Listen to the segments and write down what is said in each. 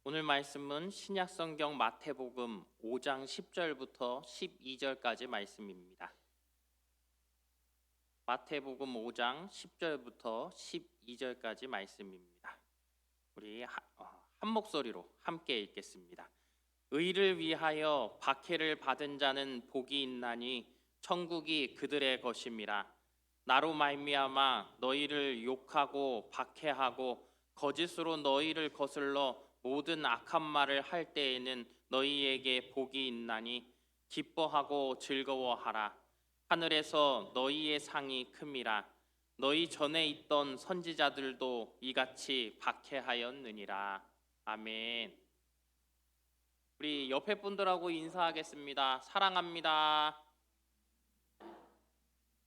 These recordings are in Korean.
오늘 말씀은 신약성경 마태복음 5장 10절부터 12절까지 말씀입니다. 마태복음 5장 10절부터 12절까지 말씀입니다. 우리 한 목소리로 함께 읽겠습니다. 의를 위하여 박해를 받은 자는 복이 있나니 천국이 그들의 것임이라. 나로 말미암아 너희를 욕하고 박해하고 거짓으로 너희를 거슬러 모든 악한 말을 할 때에는 너희에게 복이 있나니 기뻐하고 즐거워하라. 하늘에서 너희의 상이 큼이라. 너희 전에 있던 선지자들도 이같이 박해하였느니라. 아멘. 우리 옆에 분들하고 인사하겠습니다. 사랑합니다.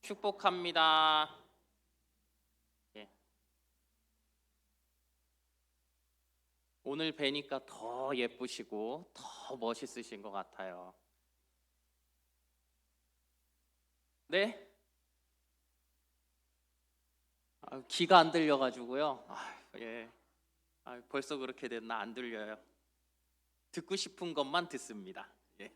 축복합니다. 예. 오늘 뵈니까 더 예쁘시고 더 멋있으신 것 같아요. 네? 귀가 안 들려가지고요. 예. 벌써 그렇게 됐나? 안 들려요. 듣고 싶은 것만 듣습니다. 예.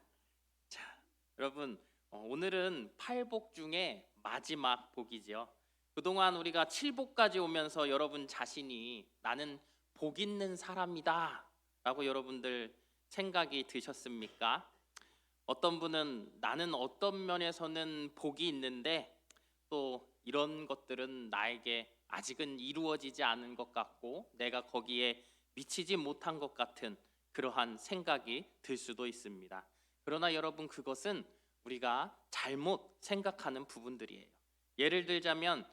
자, 여러분, 오늘은 8복 중에 마지막 복이지요. 그동안 우리가 7복까지 오면서 여러분 자신이 나는 복 있는 사람이다 라고 여러분들 생각이 드셨습니까? 어떤 분은 나는 어떤 면에서는 복이 있는데 또 이런 것들은 나에게 아직은 이루어지지 않은 것 같고 내가 거기에 미치지 못한 것 같은 그러한 생각이 들 수도 있습니다. 그러나 여러분, 그것은 우리가 잘못 생각하는 부분들이에요. 예를 들자면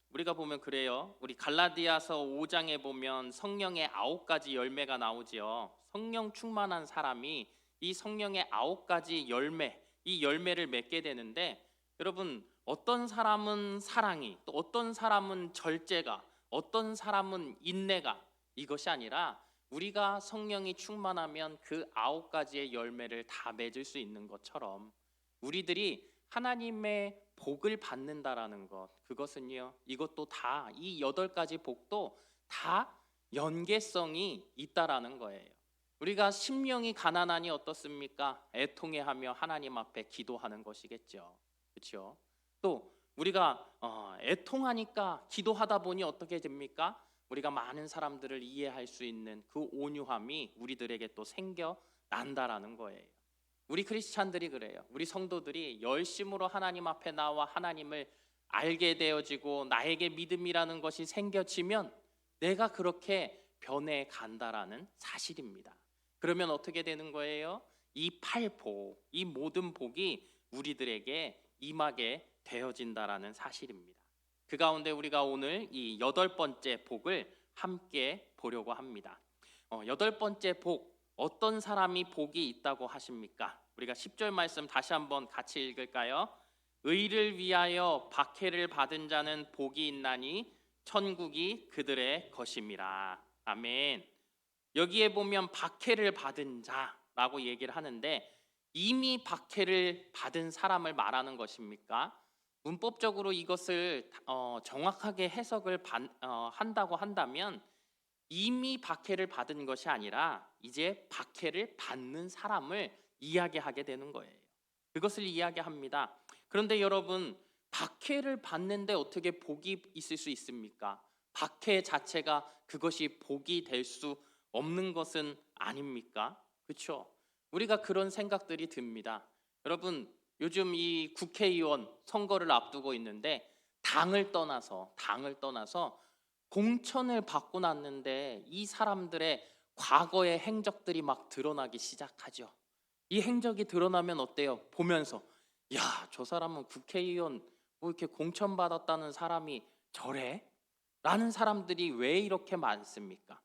우리가 보면 그래요. 우리 갈라디아서 5장에 보면 성령의 9가지 열매가 나오지요. 성령 충만한 사람이 이 성령의 9가지 열매, 이 열매를 맺게 되는데, 여러분, 어떤 사람은 사랑이, 또 어떤 사람은 절제가, 어떤 사람은 인내가, 이것이 아니라 우리가 성령이 충만하면 그 9가지의 열매를 다 맺을 수 있는 것처럼 우리들이 하나님의 복을 받는다라는 것, 그것은요, 이것도 다, 이 8가지 복도 다 연계성이 있다라는 거예요. 우리가 심령이 가난하니 어떻습니까? 애통해하며 하나님 앞에 기도하는 것이겠죠. 그렇죠? 또 우리가 애통하니까 기도하다 보니 어떻게 됩니까? 우리가 많은 사람들을 이해할 수 있는 그 온유함이 우리들에게 또 생겨난다라는 거예요. 우리 크리스찬들이 그래요. 우리 성도들이 열심으로 하나님 앞에 나와 하나님을 알게 되어지고 나에게 믿음이라는 것이 생겨지면 내가 그렇게 변해 간다라는 사실입니다. 그러면 어떻게 되는 거예요? 이 8복, 이 모든 복이 우리들에게 임하게 되어진다라는 사실입니다. 그 가운데 우리가 오늘 이 8번째 복을 함께 보려고 합니다. 8번째 복, 어떤 사람이 복이 있다고 하십니까? 우리가 10절 말씀 다시 한번 같이 읽을까요? 의를 위하여 박해를 받은 자는 복이 있나니 천국이 그들의 것임이라. 아멘. 여기에 보면 박해를 받은 자라고 얘기를 하는데, 이미 박해를 받은 사람을 말하는 것입니까? 문법적으로 이것을 정확하게 해석을 한다고 한다면 이미 박해를 받은 것이 아니라 이제 박해를 받는 사람을 이야기하게 되는 거예요. 그것을 이야기합니다. 그런데 여러분, 박해를 받는데 어떻게 복이 있을 수 있습니까? 박해 자체가 그것이 복이 될 수 없는 것은 아닙니까? 그렇죠? 우리가 그런 생각들이 듭니다. 여러분, 요즘 이 국회의원 선거를 앞두고 있는데 당을 떠나서 공천을 받고 났는데 이 사람들의 과거의 행적들이 막 드러나기 시작하죠. 이 행적이 드러나면 어때요? 보면서 야, 저 사람은 국회의원 뭐 이렇게 공천 받았다는 사람이 저래? 라는 사람들이 왜 이렇게 많습니까?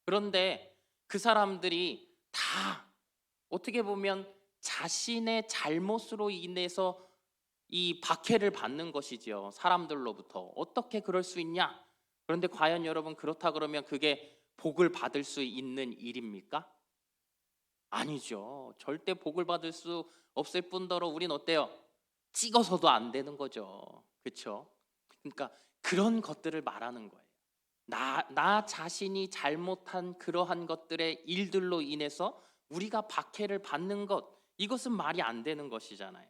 그런데 그 사람들이 다 어떻게 보면 자신의 잘못으로 인해서 이 박해를 받는 것이지요. 사람들로부터. 어떻게 그럴 수 있냐? 그런데 과연 여러분, 그렇다 그러면 그게 복을 받을 수 있는 일입니까? 아니죠. 절대 복을 받을 수 없을 뿐더러 우린 어때요? 찍어서도 안 되는 거죠. 그렇죠? 그러니까 그런 것들을 말하는 거예요. 나 자신이 잘못한 그러한 것들의 일들로 인해서 우리가 박해를 받는 것, 이것은 말이 안 되는 것이잖아요.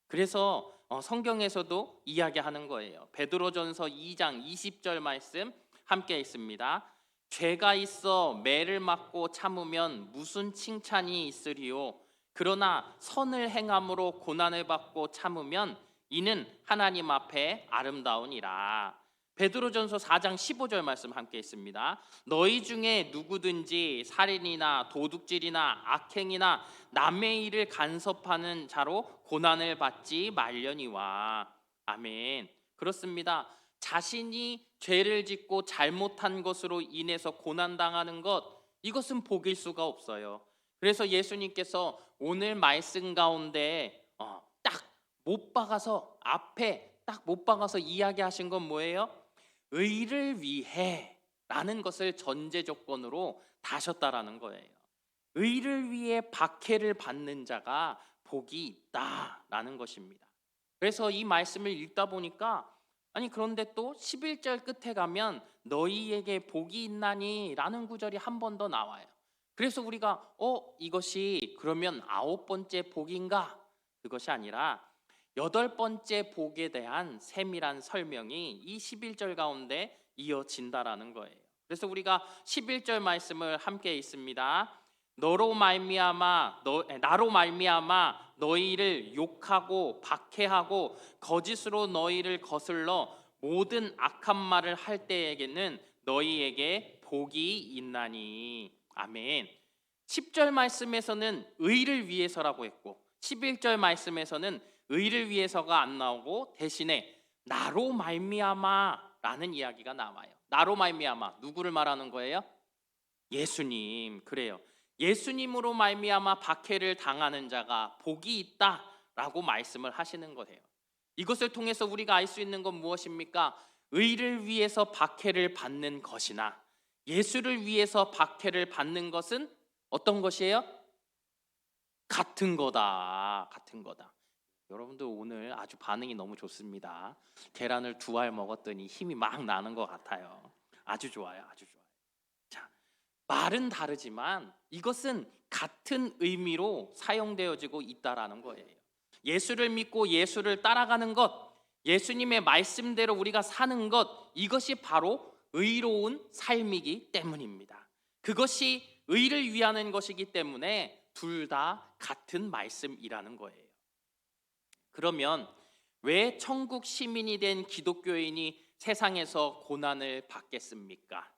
그래서 성경에서도 이야기하는 거예요. 베드로전서 2장 20절 말씀 함께 있습니다. 죄가 있어 매를 맞고 참으면 무슨 칭찬이 있으리요. 그러나 선을 행함으로 고난을 받고 참으면 이는 하나님 앞에 아름다우니라. 베드로전서 4장 15절 말씀 함께 있습니다. 너희 중에 누구든지 살인이나 도둑질이나 악행이나 남의 일을 간섭하는 자로 고난을 받지 말려니와. 아멘. 그렇습니다. 자신이 죄를 짓고 잘못한 것으로 인해서 고난당하는 것, 이것은 복일 수가 없어요. 그래서 예수님께서 오늘 말씀 가운데 딱 못 박아서, 앞에 딱 못 박아서 이야기하신 건 뭐예요? 의를 위해 라는 것을 전제 조건으로 다셨다라는 거예요. 의를 위해 박해를 받는 자가 복이 있다라는 것입니다. 그래서 이 말씀을 읽다 보니까, 아니 그런데 또 11절 끝에 가면 너희에게 복이 있나니 라는 구절이 한 번 더 나와요. 그래서 우리가 이것이 그러면 9번째 복인가? 그것이 아니라 8번째 복에 대한 세밀한 설명이 이 11절 가운데 이어진다라는 거예요. 그래서 우리가 11절 말씀을 함께 읽습니다. 나로 말미암아 너희를 욕하고 박해하고 거짓으로 너희를 거슬러 모든 악한 말을 할 때에게는 너희에게 복이 있나니. 아멘. 10절 말씀에서는 의를 위해서라고 했고 11절 말씀에서는 의를 위해서가 안 나오고 대신에 나로 말미암아라는 이야기가 나와요. 나로 말미암아, 누구를 말하는 거예요? 예수님. 그래요. 예수님으로 말미암아 박해를 당하는 자가 복이 있다라고 말씀을 하시는 거예요. 이것을 통해서 우리가 알 수 있는 건 무엇입니까? 의를 위해서 박해를 받는 것이나 예수를 위해서 박해를 받는 것은 어떤 것이에요? 같은 거다. 같은 거다. 여러분들 오늘 아주 반응이 너무 좋습니다. 계란을 2알 먹었더니 힘이 막 나는 것 같아요. 아주 좋아요. 아주 좋아요. 자, 말은 다르지만 이것은 같은 의미로 사용되어지고 있다라는 거예요. 예수를 믿고 예수를 따라가는 것, 예수님의 말씀대로 우리가 사는 것, 이것이 바로 의로운 삶이기 때문입니다. 그것이 의를 위하는 것이기 때문에 둘 다 같은 말씀이라는 거예요. 그러면 왜 천국 시민이 된 기독교인이 세상에서 고난을 받겠습니까?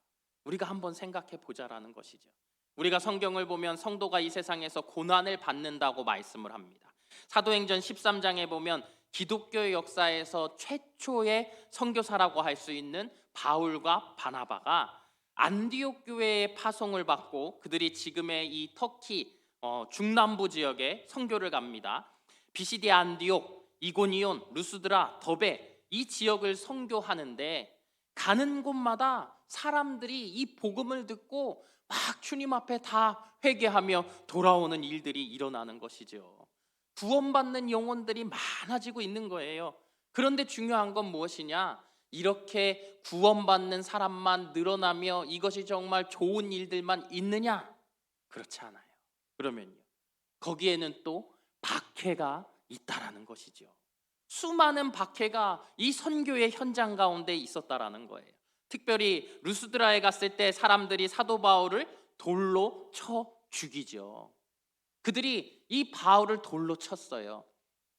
우리가 한번 생각해 보자라는 것이죠. 우리가 성경을 보면 성도가 이 세상에서 고난을 받는다고 말씀을 합니다. 사도행전 13장에 보면 기독교 역사에서 최초의 선교사라고 할 수 있는 바울과 바나바가 안디옥 교회의 파송을 받고 그들이 지금의 이 터키 중남부 지역에 선교를 갑니다. 비시디 안디옥, 이고니온, 루스드라, 더베 이 지역을 선교하는데 가는 곳마다 사람들이 이 복음을 듣고 막 주님 앞에 다 회개하며 돌아오는 일들이 일어나는 것이죠. 구원받는 영혼들이 많아지고 있는 거예요. 그런데 중요한 건 무엇이냐? 이렇게 구원받는 사람만 늘어나며 이것이 정말 좋은 일들만 있느냐? 그렇지 않아요. 그러면요, 거기에는 또 박해가 있다라는 것이죠. 수많은 박해가 이 선교의 현장 가운데 있었다라는 거예요. 특별히 루스드라에 갔을 때 사람들이 사도 바울을 돌로 쳐 죽이죠. 그들이 이 바울을 돌로 쳤어요.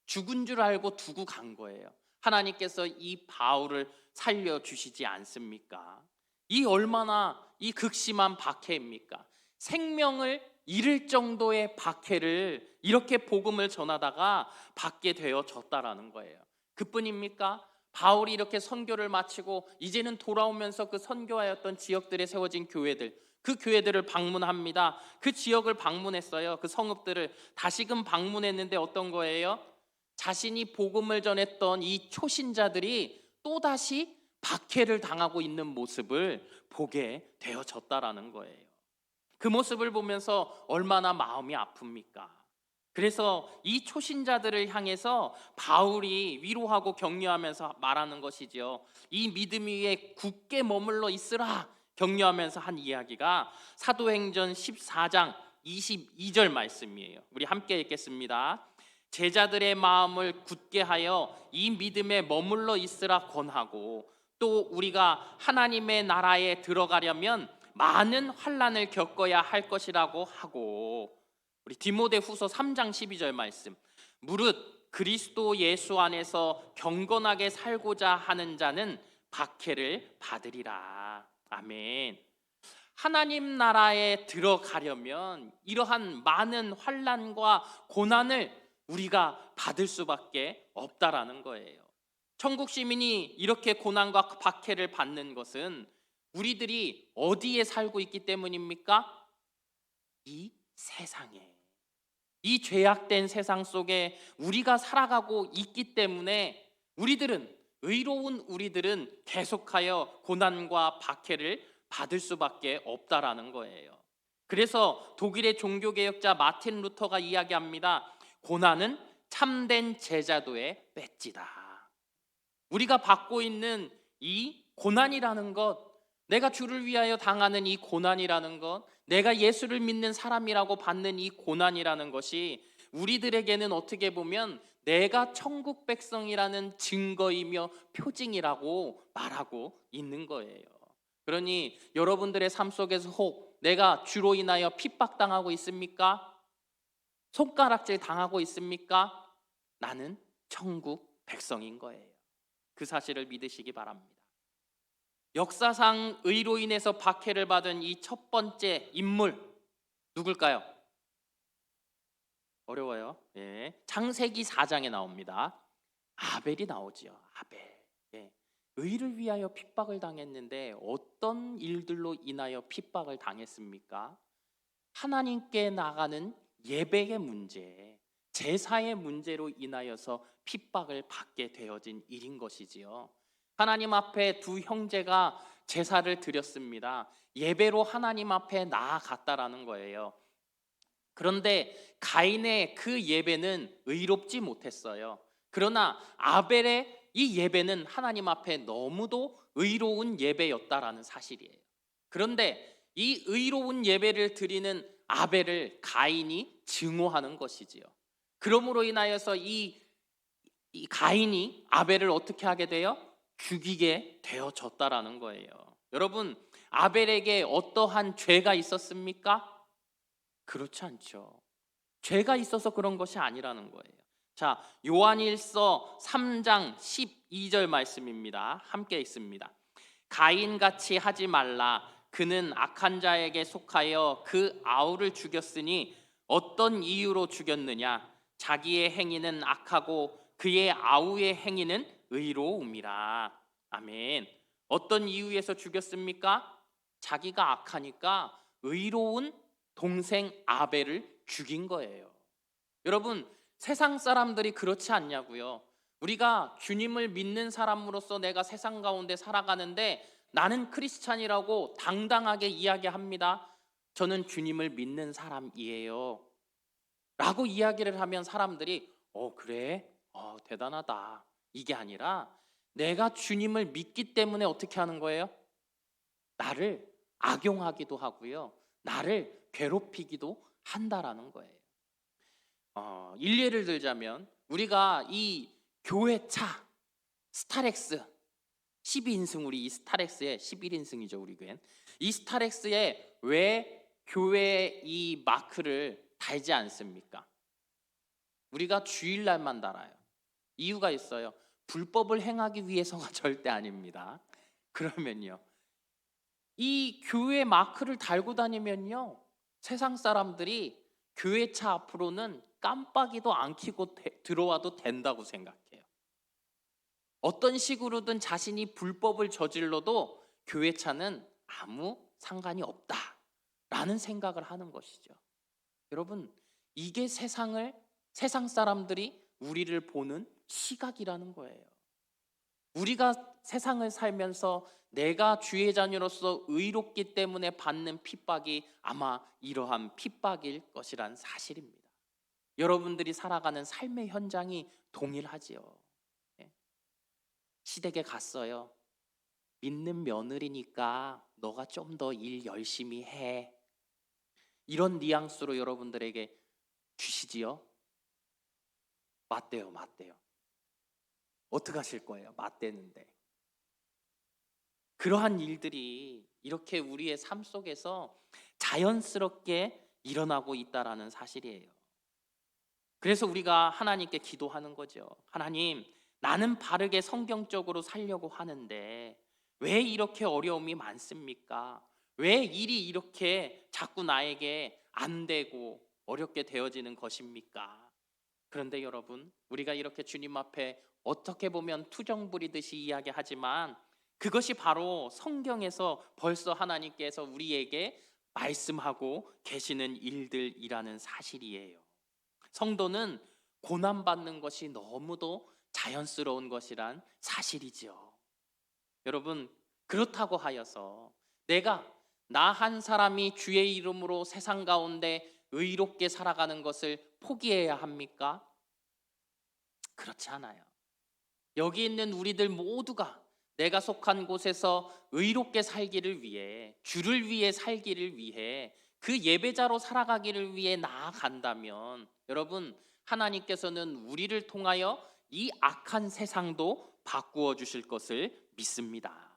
죽은 줄 알고 두고 간 거예요. 하나님께서 이 바울을 살려주시지 않습니까? 이 얼마나 이 극심한 박해입니까? 생명을 잃을 정도의 박해를 이렇게 복음을 전하다가 받게 되어졌다라는 거예요. 그뿐입니까? 바울이 이렇게 선교를 마치고 이제는 돌아오면서 그 선교하였던 지역들에 세워진 교회들, 그 교회들을 방문합니다. 그 지역을 방문했어요. 그 성읍들을 다시금 방문했는데 어떤 거예요? 자신이 복음을 전했던 이 초신자들이 또다시 박해를 당하고 있는 모습을 보게 되어졌다라는 거예요. 그 모습을 보면서 얼마나 마음이 아픕니까? 그래서 이 초신자들을 향해서 바울이 위로하고 격려하면서 말하는 것이지요. 이 믿음 위에 굳게 머물러 있으라 격려하면서 한 이야기가 사도행전 14장 22절 말씀이에요. 우리 함께 읽겠습니다. 제자들의 마음을 굳게 하여 이 믿음에 머물러 있으라 권하고, 또 우리가 하나님의 나라에 들어가려면 많은 환난을 겪어야 할 것이라고 하고, 우리 디모데후서 3장 12절 말씀, 무릇 그리스도 예수 안에서 경건하게 살고자 하는 자는 박해를 받으리라. 아멘. 하나님 나라에 들어가려면 이러한 많은 환난과 고난을 우리가 받을 수밖에 없다라는 거예요. 천국 시민이 이렇게 고난과 박해를 받는 것은 우리들이 어디에 살고 있기 때문입니까? 이 세상에, 이 죄악된 세상 속에 우리가 살아가고 있기 때문에 의로운 우리들은 계속하여 고난과 박해를 받을 수밖에 없다라는 거예요. 그래서 독일의 종교개혁자 마틴 루터가 이야기합니다. 고난은 참된 제자도의 배지다. 우리가 받고 있는 이 고난이라는 것, 내가 주를 위하여 당하는 이 고난이라는 것, 내가 예수를 믿는 사람이라고 받는 이 고난이라는 것이 우리들에게는 어떻게 보면 내가 천국 백성이라는 증거이며 표징이라고 말하고 있는 거예요. 그러니 여러분들의 삶 속에서 혹 내가 주로 인하여 핍박당하고 있습니까? 손가락질 당하고 있습니까? 나는 천국 백성인 거예요. 그 사실을 믿으시기 바랍니다. 역사상 의로 인해서 박해를 받은 이 첫 번째 인물 누굴까요? 어려워요. 예. 창세기 4장에 나옵니다. 아벨이 나오지요. 아벨. 예. 의를 위하여 핍박을 당했는데 어떤 일들로 인하여 핍박을 당했습니까? 하나님께 나가는 예배의 문제, 제사의 문제로 인하여서 핍박을 받게 되어진 일인 것이지요. 하나님 앞에 두 형제가 제사를 드렸습니다. 예배로 하나님 앞에 나아갔다라는 거예요. 그런데 가인의 그 예배는 의롭지 못했어요. 그러나 아벨의 이 예배는 하나님 앞에 너무도 의로운 예배였다라는 사실이에요. 그런데 이 의로운 예배를 드리는 아벨을 가인이 증오하는 것이지요. 그러므로 인하여서 이 가인이 아벨을 어떻게 하게 돼요? 죽이게 되어졌다라는 거예요. 여러분, 아벨에게 어떠한 죄가 있었습니까? 그렇지 않죠. 죄가 있어서 그런 것이 아니라는 거예요. 자, 요한일서 3장 12절 말씀입니다. 함께 읽습니다. 가인같이 하지 말라. 그는 악한 자에게 속하여 그 아우를 죽였으니 어떤 이유로 죽였느냐? 자기의 행위는 악하고 그의 아우의 행위는 의로움이라. 아멘. 어떤 이유에서 죽였습니까? 자기가 악하니까 의로운 동생 아벨을 죽인 거예요. 여러분, 세상 사람들이 그렇지 않냐고요. 우리가 주님을 믿는 사람으로서 내가 세상 가운데 살아가는데 나는 크리스찬이라고 당당하게 이야기합니다. 저는 주님을 믿는 사람이에요 라고 이야기를 하면 사람들이 그래? 대단하다. 이게 아니라 내가 주님을 믿기 때문에 어떻게 하는 거예요? 나를 악용하기도 하고요, 나를 괴롭히기도 한다라는 거예요. 일례를 들자면 우리가 이 교회차 스타렉스 12인승, 우리 이 스타렉스의 11인승이죠. 우리 교회는 이 스타렉스에 왜 교회의 이 마크를 달지 않습니까? 우리가 주일날만 달아요. 이유가 있어요. 불법을 행하기 위해서가 절대 아닙니다. 그러면요, 이 교회 마크를 달고 다니면요, 세상 사람들이 교회 차 앞으로는 깜빡이도 안 켜고 들어와도 된다고 생각해요. 어떤 식으로든 자신이 불법을 저질러도 교회 차는 아무 상관이 없다라는 생각을 하는 것이죠. 여러분, 이게 세상 사람들이 우리를 보는 시각이라는 거예요. 우리가 세상을 살면서 내가 주의 자녀로서 의롭기 때문에 받는 핍박이 아마 이러한 핍박일 것이란 사실입니다. 여러분들이 살아가는 삶의 현장이 동일하지요. 예. 시댁에 갔어요. 믿는 며느리니까 너가 좀 더 일 열심히 해. 이런 뉘앙스로 여러분들에게 주시지요? 맞대요, 맞대요. 어떻게 하실 거예요? 맞대는데. 그러한 일들이 이렇게 우리의 삶 속에서 자연스럽게 일어나고 있다라는 사실이에요. 그래서 우리가 하나님께 기도하는 거죠. 하나님, 나는 바르게 성경적으로 살려고 하는데 왜 이렇게 어려움이 많습니까? 왜 일이 이렇게 자꾸 나에게 안 되고 어렵게 되어지는 것입니까? 그런데 여러분, 우리가 이렇게 주님 앞에 어떻게 보면 투정 부리듯이 이야기하지만 그것이 바로 성경에서 벌써 하나님께서 우리에게 말씀하고 계시는 일들이라는 사실이에요. 성도는 고난받는 것이 너무도 자연스러운 것이란 사실이지요. 여러분, 그렇다고 하여서 내가 나 한 사람이 주의 이름으로 세상 가운데 의롭게 살아가는 것을 포기해야 합니까? 그렇지 않아요. 여기 있는 우리들 모두가 내가 속한 곳에서 의롭게 살기를 위해, 주를 위해 살기를 위해, 그 예배자로 살아가기를 위해 나아간다면 여러분, 하나님께서는 우리를 통하여 이 악한 세상도 바꾸어 주실 것을 믿습니다.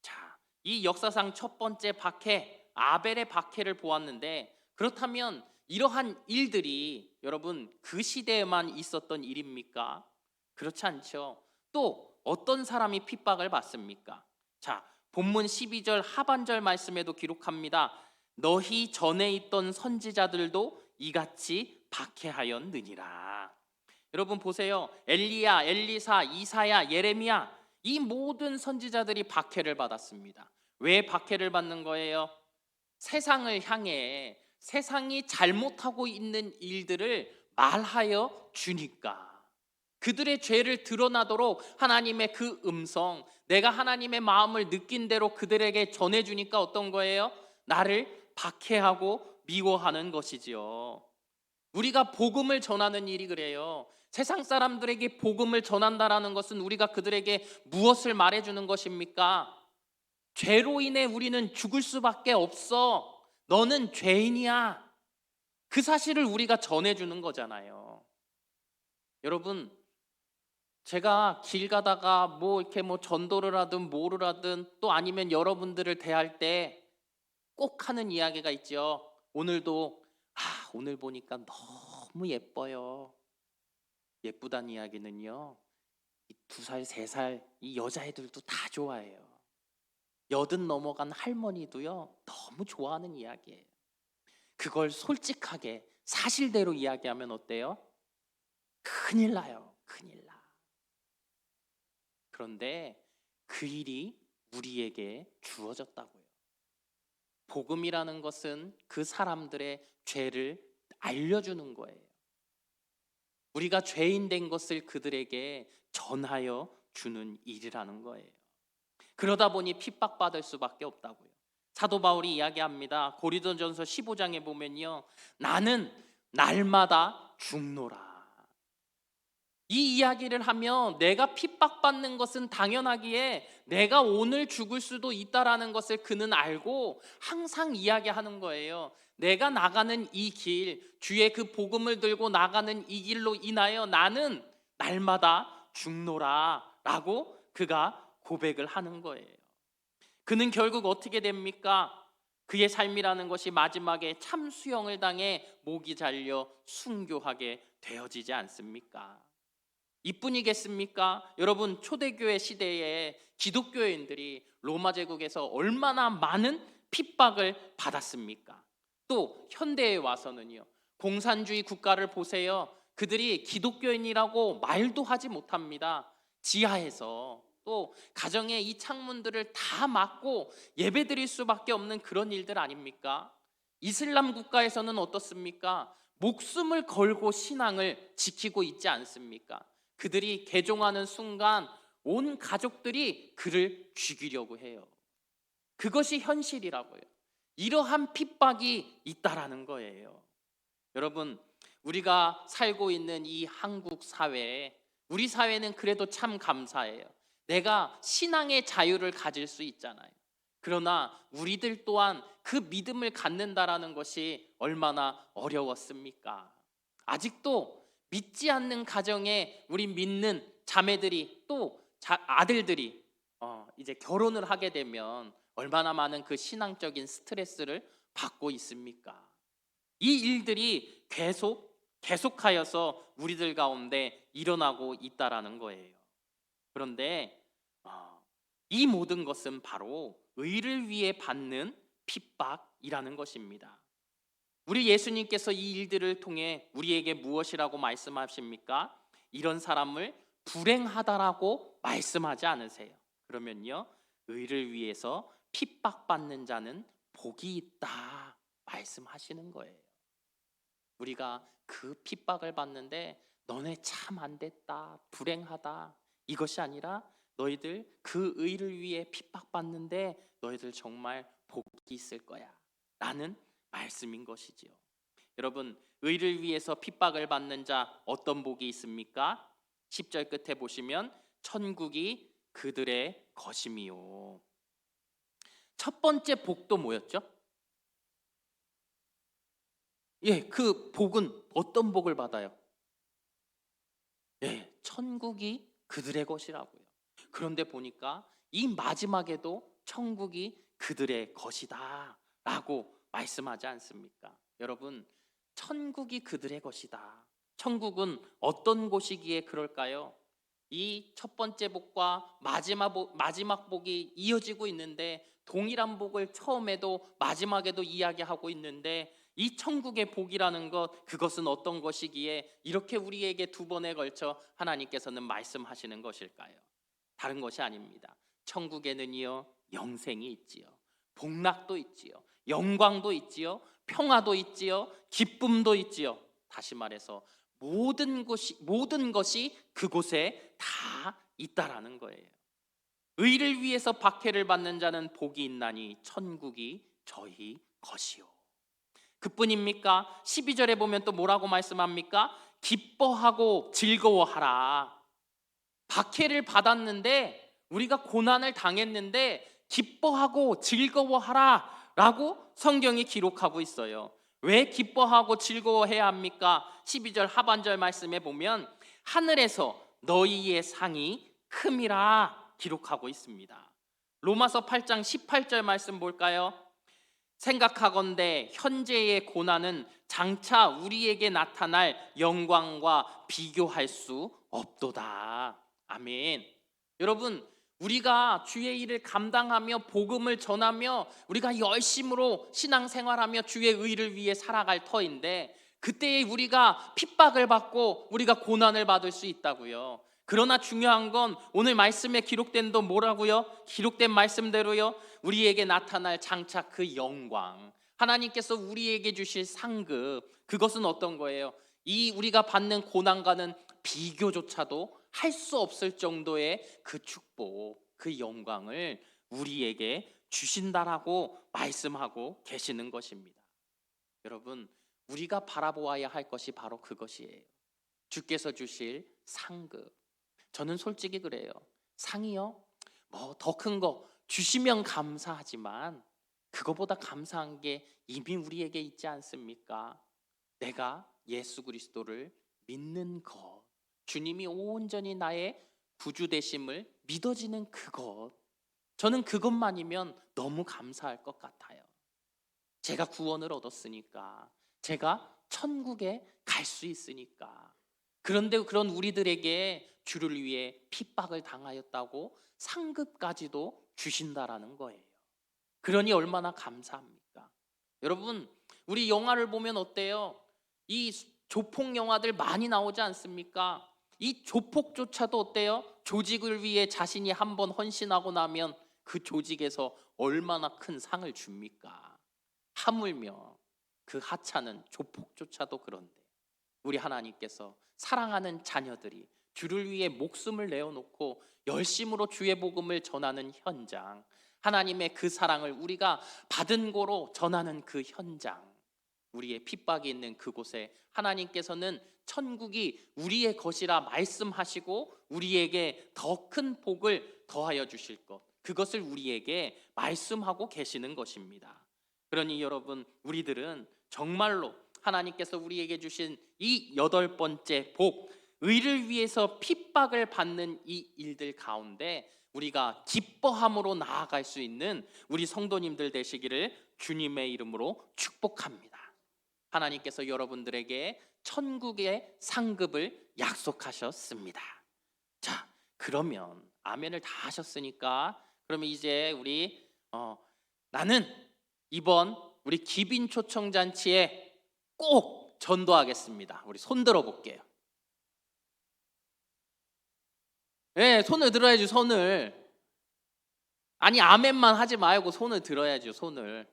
자, 이 역사상 첫 번째 박해, 아벨의 박해를 보았는데, 그렇다면 이러한 일들이 여러분 그 시대에만 있었던 일입니까? 그렇지 않죠. 또 어떤 사람이 핍박을 받습니까? 자, 본문 12절 하반절 말씀에도 기록합니다. 너희 전에 있던 선지자들도 이같이 박해하였느니라. 여러분 보세요. 엘리야, 엘리사, 이사야, 예레미야, 이 모든 선지자들이 박해를 받았습니다. 왜 박해를 받는 거예요? 세상을 향해 세상이 잘못하고 있는 일들을 말하여 주니까. 그들의 죄를 드러나도록 하나님의 그 음성, 내가 하나님의 마음을 느낀 대로 그들에게 전해주니까 어떤 거예요? 나를 박해하고 미워하는 것이지요. 우리가 복음을 전하는 일이 그래요. 세상 사람들에게 복음을 전한다라는 것은 우리가 그들에게 무엇을 말해주는 것입니까? 죄로 인해 우리는 죽을 수밖에 없어. 너는 죄인이야. 그 사실을 우리가 전해주는 거잖아요. 여러분, 제가 길 가다가 이렇게 전도를 하든 뭐를 하든 또 아니면 여러분들을 대할 때 꼭 하는 이야기가 있죠. 오늘도 오늘 보니까 너무 예뻐요. 예쁘다는 이야기는요, 2살, 3살 이 여자애들도 다 좋아해요. 80 넘어간 할머니도요 너무 좋아하는 이야기예요. 그걸 솔직하게 사실대로 이야기하면 어때요? 큰일 나요. 큰일 나. 그런데 그 일이 우리에게 주어졌다고요. 복음이라는 것은 그 사람들의 죄를 알려주는 거예요. 우리가 죄인 된 것을 그들에게 전하여 주는 일이라는 거예요. 그러다 보니 핍박받을 수밖에 없다고요. 사도 바울이 이야기합니다. 고린도전서 15장에 보면요, 나는 날마다 죽노라. 이 이야기를 하면 내가 핍박받는 것은 당연하기에 내가 오늘 죽을 수도 있다라는 것을 그는 알고 항상 이야기하는 거예요. 내가 나가는 이 길, 주의 그 복음을 들고 나가는 이 길로 인하여 나는 날마다 죽노라 라고 그가 고백을 하는 거예요. 그는 결국 어떻게 됩니까? 그의 삶이라는 것이 마지막에 참수형을 당해 목이 잘려 순교하게 되어지지 않습니까? 이뿐이겠습니까? 여러분, 초대교회 시대에 기독교인들이 로마 제국에서 얼마나 많은 핍박을 받았습니까? 또 현대에 와서는요, 공산주의 국가를 보세요. 그들이 기독교인이라고 말도 하지 못합니다. 지하에서 또 가정의 이 창문들을 다 막고 예배드릴 수밖에 없는 그런 일들 아닙니까? 이슬람 국가에서는 어떻습니까? 목숨을 걸고 신앙을 지키고 있지 않습니까? 그들이 개종하는 순간 온 가족들이 그를 죽이려고 해요. 그것이 현실이라고요. 이러한 핍박이 있다라는 거예요. 여러분, 우리가 살고 있는 이 한국 사회에, 우리 사회는 그래도 참 감사해요. 내가 신앙의 자유를 가질 수 있잖아요. 그러나 우리들 또한 그 믿음을 갖는다라는 것이 얼마나 어려웠습니까? 아직도 믿지 않는 가정에 우리 믿는 자매들이 또 아들들이 이제 결혼을 하게 되면 얼마나 많은 그 신앙적인 스트레스를 받고 있습니까? 이 일들이 계속하여서 우리들 가운데 일어나고 있다라는 거예요. 그런데 이 모든 것은 바로 의를 위해 받는 핍박이라는 것입니다. 우리 예수님께서 이 일들을 통해 우리에게 무엇이라고 말씀하십니까? 이런 사람을 불행하다라고 말씀하지 않으세요. 그러면요, 의를 위해서 핍박받는 자는 복이 있다 말씀하시는 거예요. 우리가 그 핍박을 받는데 너네 참 안 됐다, 불행하다, 이것이 아니라 너희들 그 의를 위해 핍박받는데 너희들 정말 복이 있을 거야 라는 말씀인 것이지요. 여러분, 의를 위해서 핍박을 받는 자 어떤 복이 있습니까? 10절 끝에 보시면 천국이 그들의 것임이요. 첫 번째 복도 뭐였죠? 그 복은 어떤 복을 받아요? 천국이 그들의 것이라고요. 그런데 보니까 이 마지막에도 천국이 그들의 것이다 라고 말씀하지 않습니까? 여러분, 천국이 그들의 것이다. 천국은 어떤 곳이기에 그럴까요? 이 첫 번째 복과 마지막 복이 이어지고 있는데, 동일한 복을 처음에도 마지막에도 이야기하고 있는데, 이 천국의 복이라는 것, 그것은 어떤 것이기에 이렇게 우리에게 두 번에 걸쳐 하나님께서는 말씀하시는 것일까요? 다른 것이 아닙니다. 천국에는요, 영생이 있지요, 복락도 있지요, 영광도 있지요, 평화도 있지요, 기쁨도 있지요. 다시 말해서 모든 것이 그곳에 다 있다라는 거예요. 의를 위해서 박해를 받는 자는 복이 있나니 천국이 저희 것이요. 그뿐입니까? 12절에 보면 또 뭐라고 말씀합니까? 기뻐하고 즐거워하라. 박해를 받았는데, 우리가 고난을 당했는데 기뻐하고 즐거워하라 라고 성경이 기록하고 있어요. 왜 기뻐하고 즐거워해야 합니까? 12절 하반절 말씀에 보면 하늘에서 너희의 상이 큼이라 기록하고 있습니다. 로마서 8장 18절 말씀 볼까요? 생각하건대 현재의 고난은 장차 우리에게 나타날 영광과 비교할 수 없도다. 아멘. 여러분, 우리가 주의 일을 감당하며 복음을 전하며 우리가 열심으로 신앙생활하며 주의 의를 위해 살아갈 터인데, 그때에 우리가 핍박을 받고 우리가 고난을 받을 수 있다고요. 그러나 중요한 건 오늘 말씀에 기록된 도 뭐라고요? 기록된 말씀대로요, 우리에게 나타날 장차 그 영광, 하나님께서 우리에게 주실 상급, 그것은 어떤 거예요? 이 우리가 받는 고난과는 비교조차도 할 수 없을 정도의 그 축복, 그 영광을 우리에게 주신다라고 말씀하고 계시는 것입니다. 여러분, 우리가 바라보아야 할 것이 바로 그것이에요. 주께서 주실 상급. 저는 솔직히 그래요. 상이요, 뭐 더 큰 거 주시면 감사하지만 그거보다 감사한 게 이미 우리에게 있지 않습니까? 내가 예수 그리스도를 믿는 것, 주님이 온전히 나의 구주 되심을 믿어지는 그것, 저는 그것만이면 너무 감사할 것 같아요. 제가 구원을 얻었으니까, 제가 천국에 갈 수 있으니까. 그런데 그런 우리들에게 주를 위해 핍박을 당하였다고 상급까지도 주신다라는 거예요. 그러니 얼마나 감사합니까? 여러분, 우리 영화를 보면 어때요? 이 조폭 영화들 많이 나오지 않습니까? 이 조폭조차도 어때요? 조직을 위해 자신이 한번 헌신하고 나면 그 조직에서 얼마나 큰 상을 줍니까? 하물며 그 하찮은 조폭조차도 그런데 우리 하나님께서 사랑하는 자녀들이 주를 위해 목숨을 내어놓고 열심으로 주의 복음을 전하는 현장, 하나님의 그 사랑을 우리가 받은 거로 전하는 그 현장, 우리의 핍박이 있는 그곳에 하나님께서는 천국이 우리의 것이라 말씀하시고 우리에게 더 큰 복을 더하여 주실 것, 그것을 우리에게 말씀하고 계시는 것입니다. 그러니 여러분, 우리들은 정말로 하나님께서 우리에게 주신 이 8번째 복, 의를 위해서 핍박을 받는 이 일들 가운데 우리가 기뻐함으로 나아갈 수 있는 우리 성도님들 되시기를 주님의 이름으로 축복합니다. 하나님께서 여러분들에게 천국의 상급을 약속하셨습니다. 자, 그러면 아멘을 다 하셨으니까 그러면 이제 우리 나는 이번 우리 기빈 초청잔치에 꼭 전도하겠습니다. 우리 손 들어 볼게요. 네, 손을 들어야지, 손을. 아니, 아멘만 하지 말고 손을 들어야죠, 손을.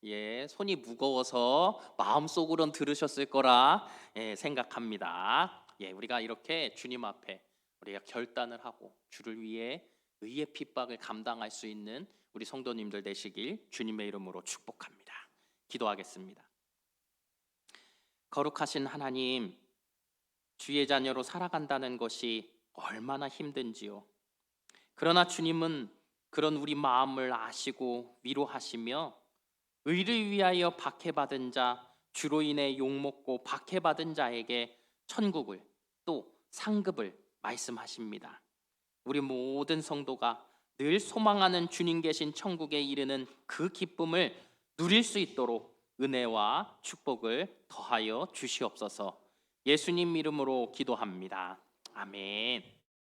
예, 손이 무거워서 마음속으론 들으셨을 거라 생각합니다. 예, 우리가 이렇게 주님 앞에 우리가 결단을 하고 주를 위해 의의 핍박을 감당할 수 있는 우리 성도님들 되시길 주님의 이름으로 축복합니다. 기도하겠습니다. 거룩하신 하나님, 주의 자녀로 살아간다는 것이 얼마나 힘든지요. 그러나 주님은 그런 우리 마음을 아시고 위로하시며 의를 위하여 박해받은 자, 주로 인해 욕먹고 박해받은 자에게 천국을 또 상급을 말씀하십니다. 우리 모든 성도가 늘 소망하는 주님 계신 천국에 이르는 그 기쁨을 누릴 수 있도록 은혜와 축복을 더하여 주시옵소서. 예수님 이름으로 기도합니다. 아멘.